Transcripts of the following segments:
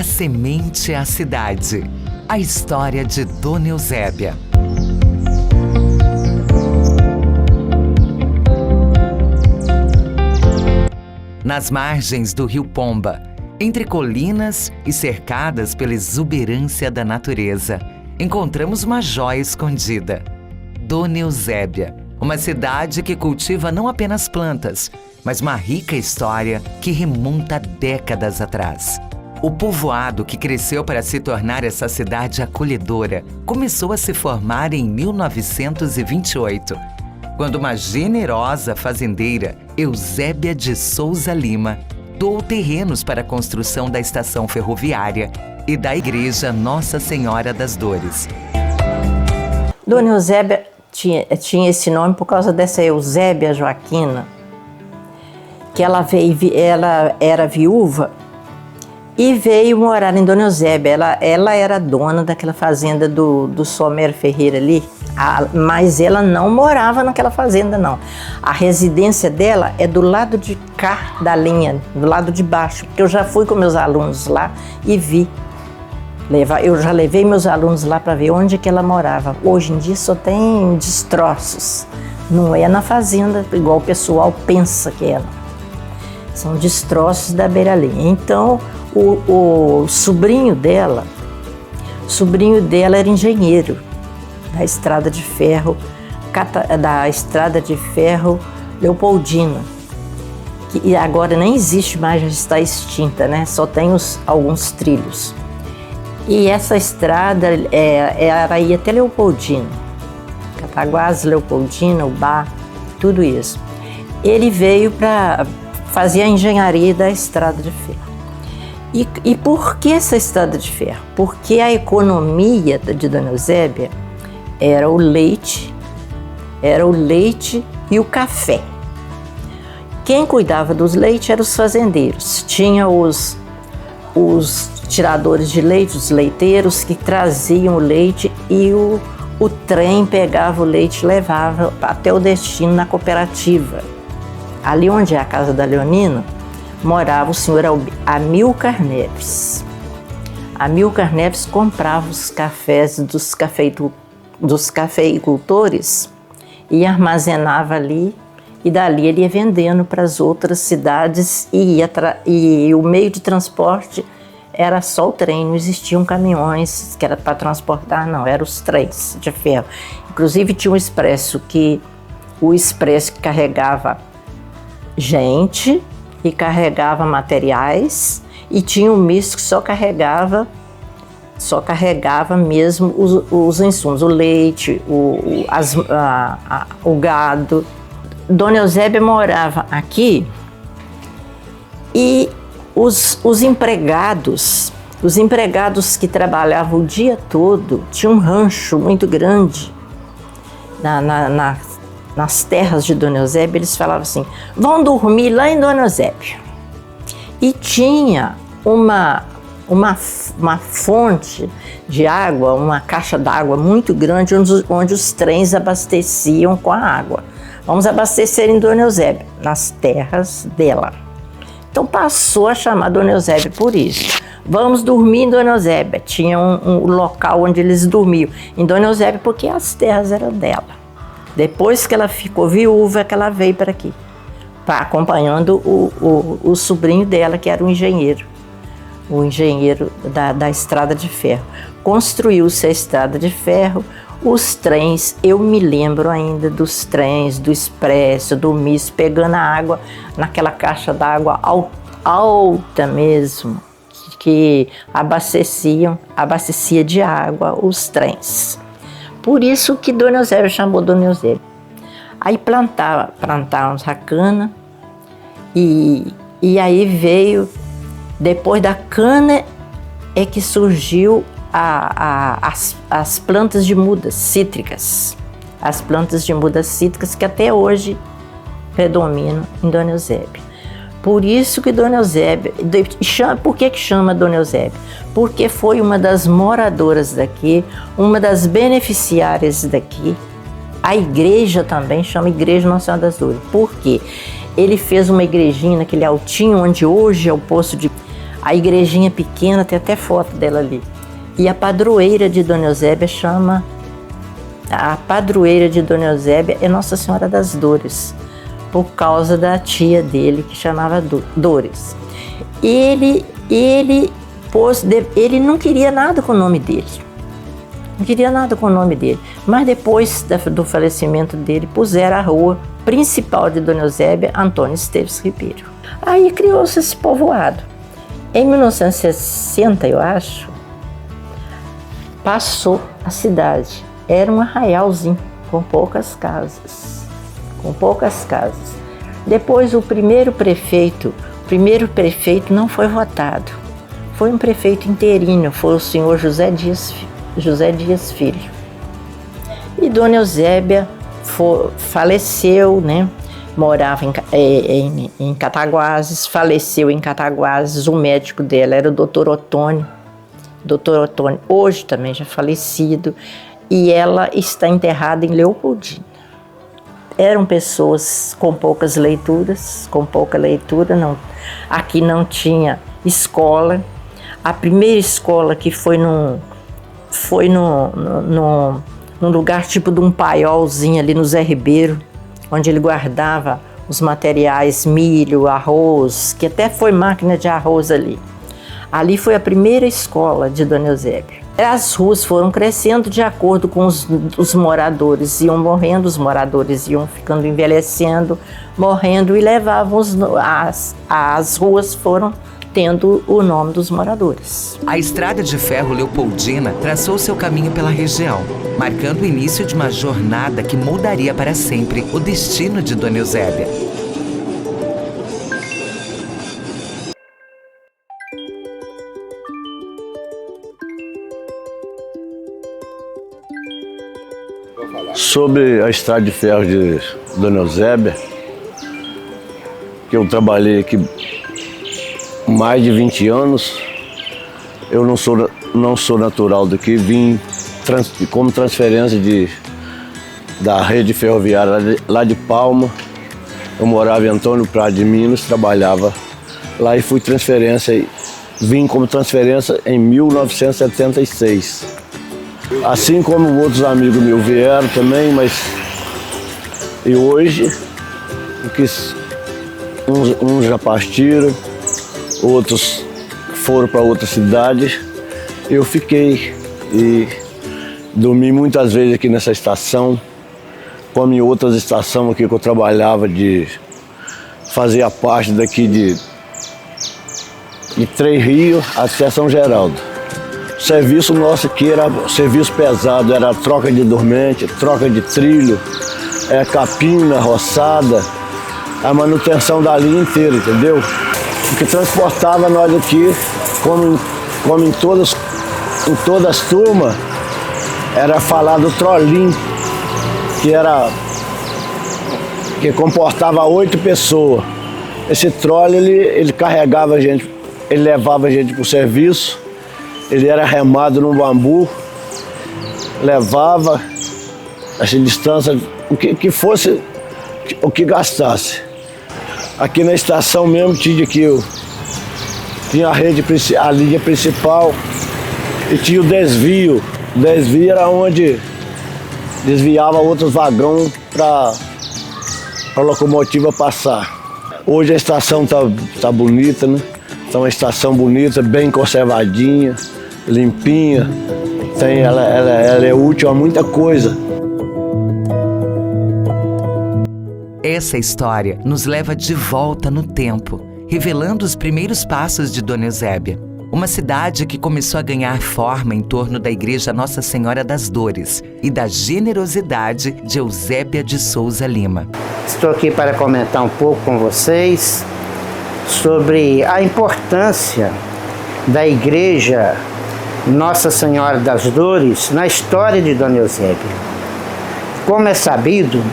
Da semente à cidade. A história de Dona Eusébia. Nas margens do rio Pomba, entre colinas e cercadas pela exuberância da natureza, encontramos uma joia escondida. Dona Eusébia, uma cidade que cultiva não apenas plantas, mas uma rica história que remonta a décadas atrás. O povoado que cresceu para se tornar essa cidade acolhedora começou a se formar em 1928, quando uma generosa fazendeira, Eusébia de Souza Lima, doou terrenos para a construção da estação ferroviária e da igreja Nossa Senhora das Dores. Dona Eusébia tinha esse nome por causa dessa Eusébia Joaquina, que ela era viúva e veio morar em Dona Eusébia. Ela era dona daquela fazenda do Somero Ferreira ali, mas ela não morava naquela fazenda, não. A residência dela é do lado de cá da linha, do lado de baixo, porque eu já fui com meus alunos lá e vi. Eu já levei meus alunos lá para ver onde que ela morava. Hoje em dia só tem destroços, não é na fazenda igual o pessoal pensa que é. São destroços da beira-linha. Então, o sobrinho dela era engenheiro da estrada de ferro Leopoldina, que agora nem existe mais, já está extinta, né? Só tem alguns trilhos. E essa estrada ia até Leopoldina, Cataguases, Leopoldina, Ubá, tudo isso. Ele veio para fazer a engenharia da estrada de ferro. E por que essa estrada de ferro? Porque a economia de Dona Eusébia era o leite e o café. Quem cuidava dos leites eram os fazendeiros. Tinha os tiradores de leite, os leiteiros, que traziam o leite e o trem pegava o leite e levava até o destino na cooperativa. Ali onde é a casa da Leonina, morava o senhor Amilcar Neves. Amilcar Neves comprava os cafés dos cafeicultores e armazenava ali, e dali ele ia vendendo para as outras cidades e o meio de transporte era só o trem, não existiam caminhões que era para transportar, não, eram os trens de ferro. Inclusive tinha o expresso que carregava gente e carregava materiais, e tinha um misto que só carregava mesmo os insumos, o leite, o gado. Dona Eusébia morava aqui e os empregados que trabalhavam o dia todo, tinha um rancho muito grande nas terras de Dona Eusébia. Eles falavam assim: vão dormir lá em Dona Eusébia. E tinha uma fonte de água, uma caixa d'água muito grande, onde os trens abasteciam com a água. Vamos abastecer em Dona Eusébia, nas terras dela. Então passou a chamar Dona Eusébia por isso. Vamos dormir em Dona Eusébia. Tinha um local onde eles dormiam em Dona Eusébia, porque as terras eram dela. Depois que ela ficou viúva, que ela veio para aqui, acompanhando o sobrinho dela, que era o engenheiro da estrada de ferro. Construiu-se a estrada de ferro, os trens, eu me lembro ainda dos trens, do expresso, do misto, pegando a água naquela caixa d'água alta mesmo, que abastecia de água os trens. Por isso que Dona Eusébia chamou Dona Eusébia. Aí plantávamos a cana, e aí veio, depois da cana é que surgiu as plantas de mudas cítricas. As plantas de mudas cítricas que até hoje predominam em Dona Eusébia. Por isso que Dona Eusébia, por que chama Dona Eusébia? Porque foi uma das moradoras daqui, uma das beneficiárias daqui. A igreja também chama Igreja Nossa Senhora das Dores. Por quê? Ele fez uma igrejinha naquele altinho onde hoje é o posto de... A igrejinha pequena, tem até foto dela ali. E a padroeira de Dona Eusébia chama... A padroeira de Dona Eusébia é Nossa Senhora das Dores, por causa da tia dele, que chamava Dores. Ele não queria nada com o nome dele. Não queria nada com o nome dele. Mas depois do falecimento dele, puseram a rua principal de Dona Eusébia, Antônio Esteves Ribeiro. Aí criou-se esse povoado. Em 1960, eu acho, passou a cidade. Era um arraialzinho, com poucas casas. Depois o primeiro prefeito não foi votado. Foi um prefeito interino, foi o senhor José Dias Filho. E Dona Eusébia faleceu, né? Morava em Cataguases, faleceu em Cataguases. O médico dela era o doutor Otônio, hoje também já falecido, e ela está enterrada em Leopoldina. Eram pessoas com pouca leitura, não. Aqui não tinha escola. A primeira escola que foi num lugar tipo de um paiolzinho ali no Zé Ribeiro, onde ele guardava os materiais, milho, arroz, que até foi máquina de arroz ali. Ali foi a primeira escola de Dona Eusébia. As ruas foram crescendo de acordo com os moradores, iam morrendo, os moradores iam ficando envelhecendo, morrendo, e levavam as ruas foram tendo o nome dos moradores. A Estrada de Ferro Leopoldina traçou seu caminho pela região, marcando o início de uma jornada que moldaria para sempre o destino de Dona Eusébia. Sobre a Estrada de Ferro de Dona Eusébia, que eu trabalhei aqui mais de 20 anos, eu não sou natural daqui, vim como transferência da rede ferroviária lá de Palma. Eu morava em Antônio Prado de Minas, trabalhava lá e vim como transferência em 1976. Assim como outros amigos meus vieram também, e hoje, uns já partiram, outros foram para outras cidades, eu fiquei e dormi muitas vezes aqui nessa estação, como em outras estações aqui que eu trabalhava, fazia parte daqui de Três Rios até São Geraldo. O serviço nosso aqui era serviço pesado, era troca de dormente, troca de trilho, capina, roçada, a manutenção da linha inteira, entendeu? O que transportava nós aqui, como em todas as turmas, era falar do trolim, que comportava 8 pessoas. Esse trole, ele carregava a gente, ele levava a gente para o serviço, ele era remado num bambu, levava essa distância, o que gastasse. Aqui na estação mesmo tinha a linha principal e tinha o desvio. O desvio era onde desviava outros vagões para a locomotiva passar. Hoje a estação tá bonita, né? Tá uma estação bonita, bem conservadinha, limpinha. Ela é útil a muita coisa. Essa história nos leva de volta no tempo, revelando os primeiros passos de Dona Eusébia. Uma cidade que começou a ganhar forma em torno da Igreja Nossa Senhora das Dores e da generosidade de Eusébia de Souza Lima. Estou aqui para comentar um pouco com vocês sobre a importância da Igreja Nossa Senhora das Dores na história de Dona Eusébia. Como é sabido,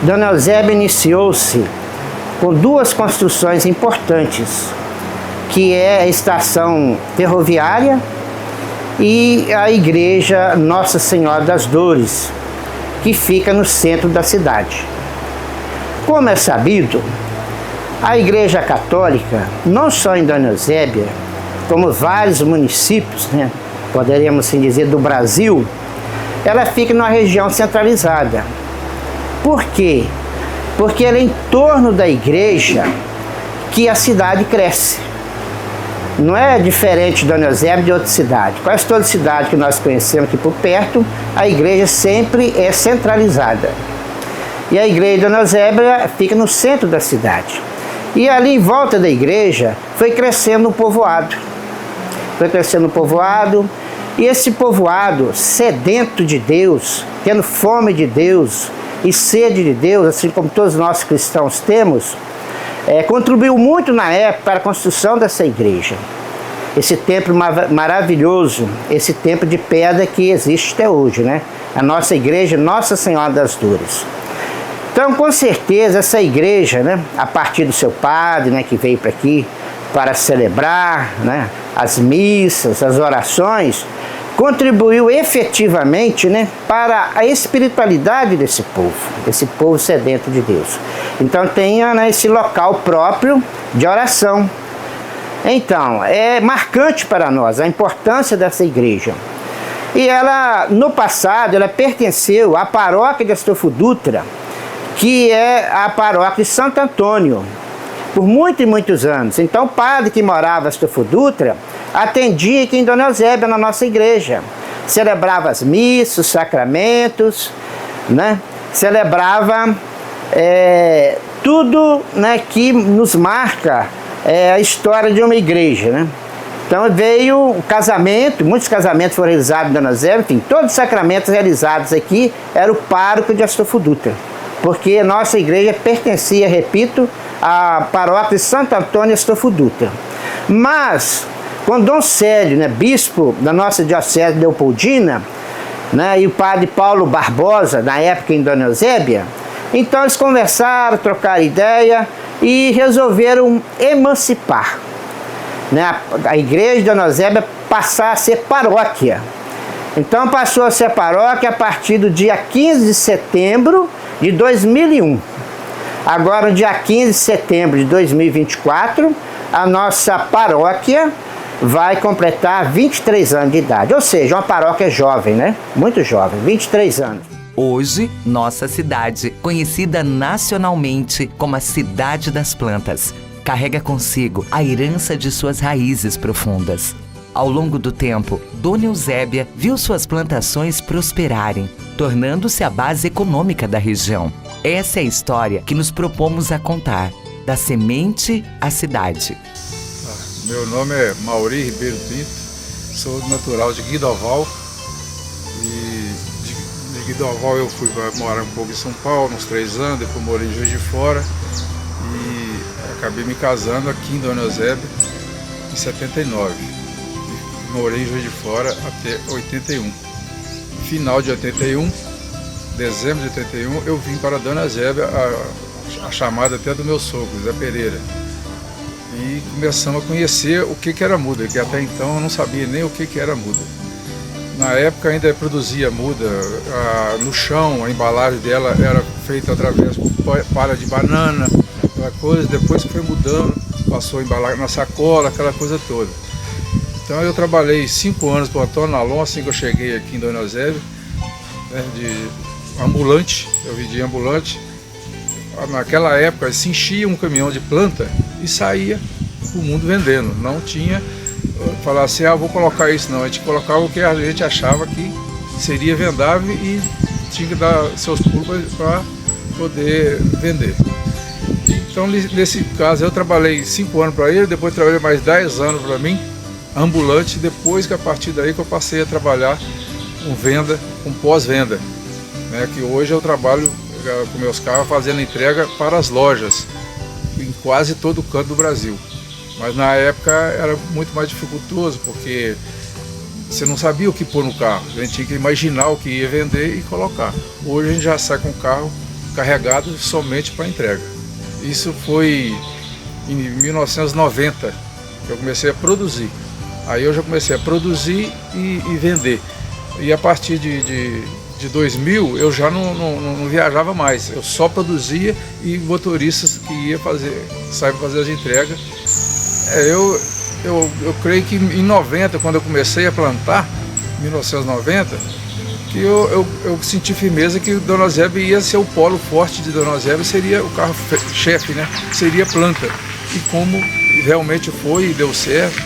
Dona Eusébia iniciou-se com 2 construções importantes, que é a estação ferroviária e a Igreja Nossa Senhora das Dores, que fica no centro da cidade. Como é sabido, A Igreja Católica, não só em Dona Eusébia, como vários municípios, né, poderíamos assim dizer, do Brasil, ela fica numa região centralizada. Por quê? Porque é em torno da igreja que a cidade cresce. Não é diferente de Dona Eusébia de outra cidade. Quase toda cidade que nós conhecemos aqui por perto, a igreja sempre é centralizada. E a igreja de Dona Eusébia fica no centro da cidade. E ali em volta da igreja foi crescendo o povoado. Foi crescendo o povoado, e esse povoado, sedento de Deus, tendo fome de Deus e sede de Deus, assim como todos nós cristãos temos, contribuiu muito na época para a construção dessa igreja. Esse templo maravilhoso, esse templo de pedra que existe até hoje, né? A nossa igreja, Nossa Senhora das Dores. Então, com certeza, essa igreja, né, a partir do seu padre, né, que veio para aqui para celebrar, né, as missas, as orações, contribuiu efetivamente, né, para a espiritualidade desse povo sedento de Deus. Então, tenha, né, esse local próprio de oração. Então, é marcante para nós a importância dessa igreja. E ela, no passado, ela pertenceu à paróquia de Astolfo Dutra, que é a paróquia de Santo Antônio, por muitos e muitos anos. Então, o padre que morava em Astolfo Dutra atendia aqui em Dona Eusébia, na nossa igreja. Celebrava as missas, os sacramentos, né? Celebrava tudo, né, que nos marca a história de uma igreja, né? Então veio o casamento, muitos casamentos foram realizados em Dona Eusébia, enfim, todos os sacramentos realizados aqui era o pároco de Astolfo Dutra, porque nossa igreja pertencia, repito, à paróquia de Santo Antônio Astolfo Dutra. Mas, quando Dom Célio, né, bispo da nossa diocese de Leopoldina, né, e o padre Paulo Barbosa, na época em Dona Eusébia, então eles conversaram, trocaram ideia e resolveram emancipar, né, a igreja de Dona Eusébia passar a ser paróquia. Então passou a ser paróquia a partir do dia 15 de setembro de 2001. Agora, no dia 15 de setembro de 2024, a nossa paróquia vai completar 23 anos de idade. Ou seja, uma paróquia jovem, né? Muito jovem, 23 anos. Hoje, nossa cidade, conhecida nacionalmente como a Cidade das Plantas, carrega consigo a herança de suas raízes profundas. Ao longo do tempo, Dona Eusébia viu suas plantações prosperarem, tornando-se a base econômica da região. Essa é a história que nos propomos a contar, da semente à cidade. Meu nome é Mauri Ribeiro Pinto, sou natural de Guidoval. E de Guidoval eu fui morar um pouco em São Paulo, uns 3 anos, depois morei em Juiz de Fora e acabei me casando aqui em Dona Eusébia em 79. Morei em Juiz de Fora até 81. Final de 81, dezembro de 81, eu vim para Dona Eusébia, a chamada até do meu sogro, Zé Pereira. E começamos a conhecer o que era muda, que até então eu não sabia nem o que era muda. Na época ainda produzia muda, no chão, a embalagem dela era feita através de palha de banana, aquela coisa, depois foi mudando, passou a embalagem na sacola, aquela coisa toda. Então eu trabalhei 5 anos para o Antônio Nalon, assim que eu cheguei aqui em Dona Eusébia, né, de ambulante, eu vendia ambulante. Naquela época se enchia um caminhão de planta e saía o mundo vendendo. Não tinha falar assim, vou colocar isso, não. A gente colocava o que a gente achava que seria vendável e tinha que dar seus pulos para poder vender. Então nesse caso eu trabalhei 5 anos para ele, depois trabalhei mais 10 anos para mim, ambulante, depois que a partir daí que eu passei a trabalhar com venda, com pós-venda, né, que hoje eu trabalho com meus carros fazendo entrega para as lojas em quase todo o canto do Brasil. Mas na época era muito mais dificultoso, porque você não sabia o que pôr no carro, a gente tinha que imaginar o que ia vender e colocar. Hoje a gente já sai com o carro carregado somente para entrega. Isso foi em 1990 que eu comecei a produzir. Aí eu já comecei a produzir e vender. E a partir de de 2000, eu já não viajava mais. Eu só produzia e motoristas que saíam para fazer as entregas. Eu creio que em 90, quando eu comecei a plantar, 1990, que eu senti firmeza que Dona Eusébia ia ser o polo forte de Dona Eusébia, seria o carro-chefe, né? Seria planta. E como realmente foi e deu certo.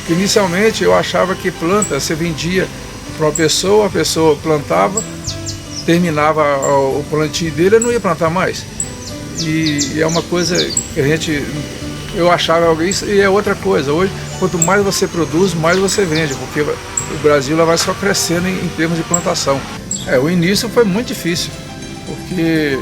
Inicialmente eu achava que planta você vendia para uma pessoa, a pessoa plantava, terminava o plantio dele e não ia plantar mais. E é uma coisa que eu achava isso, e é outra coisa. Hoje, quanto mais você produz, mais você vende, porque o Brasil vai só crescendo em termos de plantação. O início foi muito difícil, porque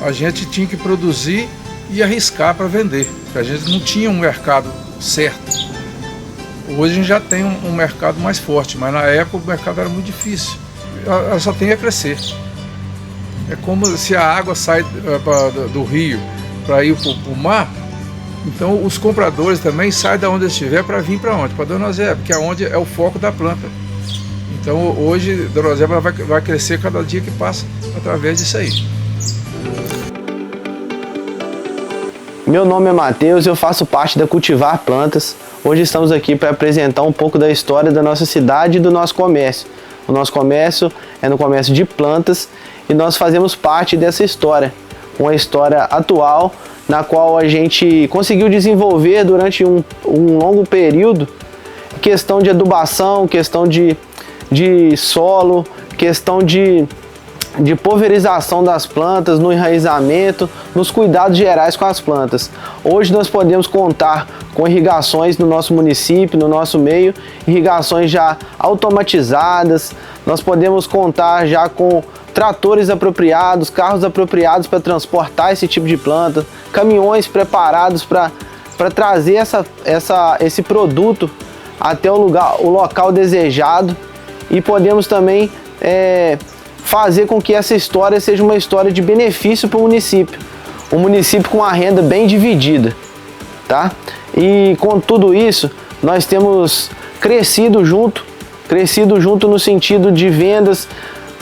a gente tinha que produzir e arriscar para vender, porque a gente não tinha um mercado certo. Hoje a gente já tem um mercado mais forte, mas na época o mercado era muito difícil. Ela só tem a crescer. É como se a água sai do rio para ir para o mar, então os compradores também saem de onde estiver para vir para onde? Para Dona Eusébia, que é onde é o foco da planta. Então hoje Dona Eusébia vai crescer cada dia que passa através disso aí. Meu nome é Matheus e eu faço parte da Cultivar Plantas. Hoje estamos aqui para apresentar um pouco da história da nossa cidade e do nosso comércio. O nosso comércio é no comércio de plantas e nós fazemos parte dessa história. Uma história atual na qual a gente conseguiu desenvolver durante um longo período questão de adubação, questão de solo, questão de pulverização das plantas, no enraizamento, nos cuidados gerais com as plantas. Hoje nós podemos contar com irrigações no nosso município, no nosso meio, irrigações já automatizadas, nós podemos contar já com tratores apropriados, carros apropriados para transportar esse tipo de planta, caminhões preparados para trazer esse produto até o local desejado, e podemos também fazer com que essa história seja uma história de benefício para o município. Um município com a renda bem dividida, tá? E com tudo isso, nós temos crescido junto no sentido de vendas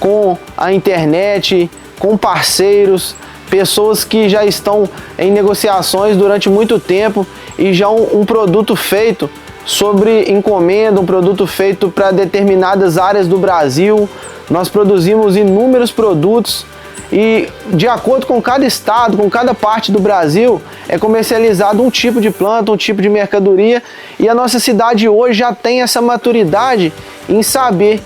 com a internet, com parceiros, pessoas que já estão em negociações durante muito tempo e já um produto feito sobre encomenda, um produto feito para determinadas áreas do Brasil. Nós produzimos inúmeros produtos e, de acordo com cada estado, com cada parte do Brasil, é comercializado um tipo de planta, um tipo de mercadoria, e a nossa cidade hoje já tem essa maturidade em saber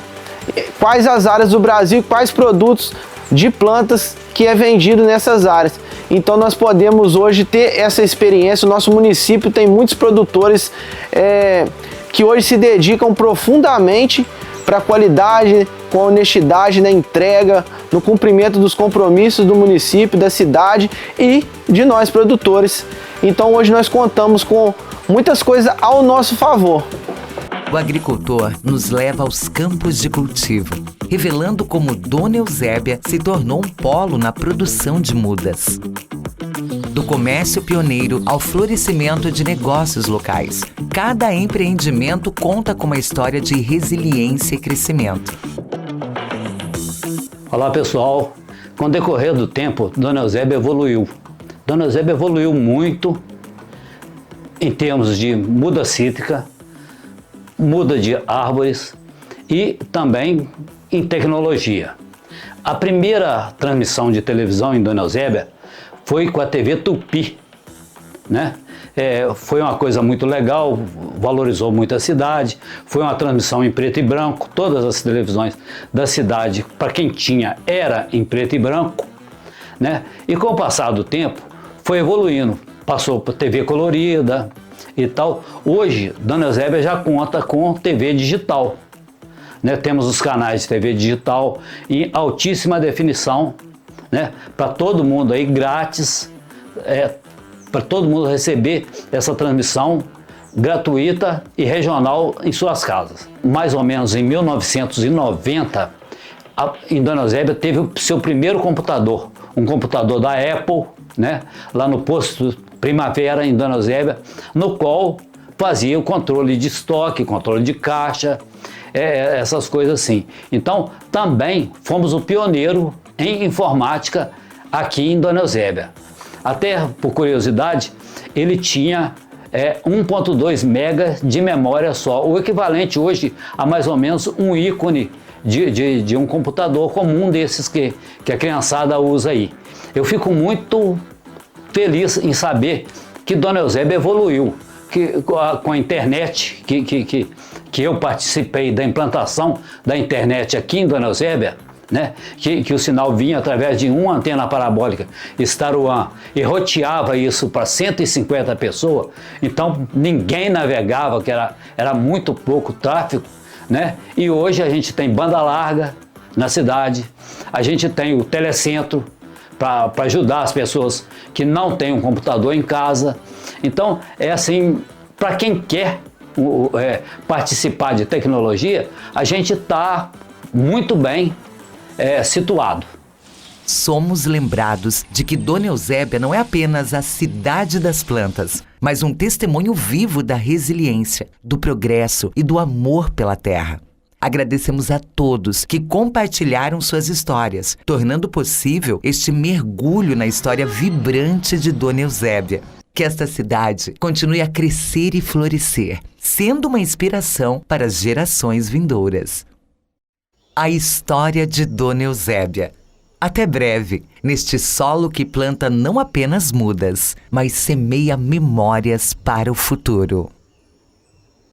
quais as áreas do Brasil, quais produtos de plantas que é vendido nessas áreas. Então nós podemos hoje ter essa experiência. O nosso município tem muitos produtores que hoje se dedicam profundamente para a qualidade, com a honestidade na entrega, no cumprimento dos compromissos do município, da cidade e de nós produtores. Então hoje nós contamos com muitas coisas ao nosso favor. O agricultor nos leva aos campos de cultivo, revelando como Dona Eusébia se tornou um polo na produção de mudas. Do comércio pioneiro ao florescimento de negócios locais, cada empreendimento conta com uma história de resiliência e crescimento. Olá pessoal, com o decorrer do tempo, Dona Eusébia evoluiu. Dona Eusébia evoluiu muito em termos de muda cítrica, muda de árvores e também em tecnologia. A primeira transmissão de televisão em Dona Eusébia foi com a TV Tupi, né? Foi uma coisa muito legal, valorizou muito a cidade, foi uma transmissão em preto e branco, todas as televisões da cidade, para quem tinha, era em preto e branco, né? E com o passar do tempo, foi evoluindo, passou para TV colorida e tal. Hoje, Dona Eusébia já conta com TV digital, né? Temos os canais de TV digital em altíssima definição, né? Para todo mundo aí, grátis, para todo mundo receber essa transmissão gratuita e regional em suas casas. Mais ou menos em 1990, em Dona Eusébia teve o seu primeiro computador, um computador da Apple, né? Lá no posto Primavera, em Dona Eusébia, no qual fazia o controle de estoque, controle de caixa, essas coisas assim. Então, também fomos o pioneiro em informática aqui em Dona Eusébia. Até por curiosidade, ele tinha 1.2 mega de memória só, o equivalente hoje a mais ou menos um ícone de um computador comum desses que a criançada usa aí. Eu fico muito feliz em saber que Dona Eusébia evoluiu, que com a internet, que eu participei da implantação da internet aqui em Dona Eusébia, né? Que o sinal vinha através de uma antena parabólica Star One e roteava isso para 150 pessoas, então ninguém navegava, que era muito pouco tráfego, né? E hoje a gente tem banda larga na cidade, a gente tem o telecentro para ajudar as pessoas que não têm um computador em casa. Então é assim, para quem quer participar de tecnologia, a gente está muito bem situado. Somos lembrados de que Dona Eusébia não é apenas a cidade das plantas, mas um testemunho vivo da resiliência, do progresso e do amor pela terra. Agradecemos a todos que compartilharam suas histórias, tornando possível este mergulho na história vibrante de Dona Eusébia. Que esta cidade continue a crescer e florescer, sendo uma inspiração para as gerações vindouras. A história de Dona Eusébia. Até breve, neste solo que planta não apenas mudas, mas semeia memórias para o futuro.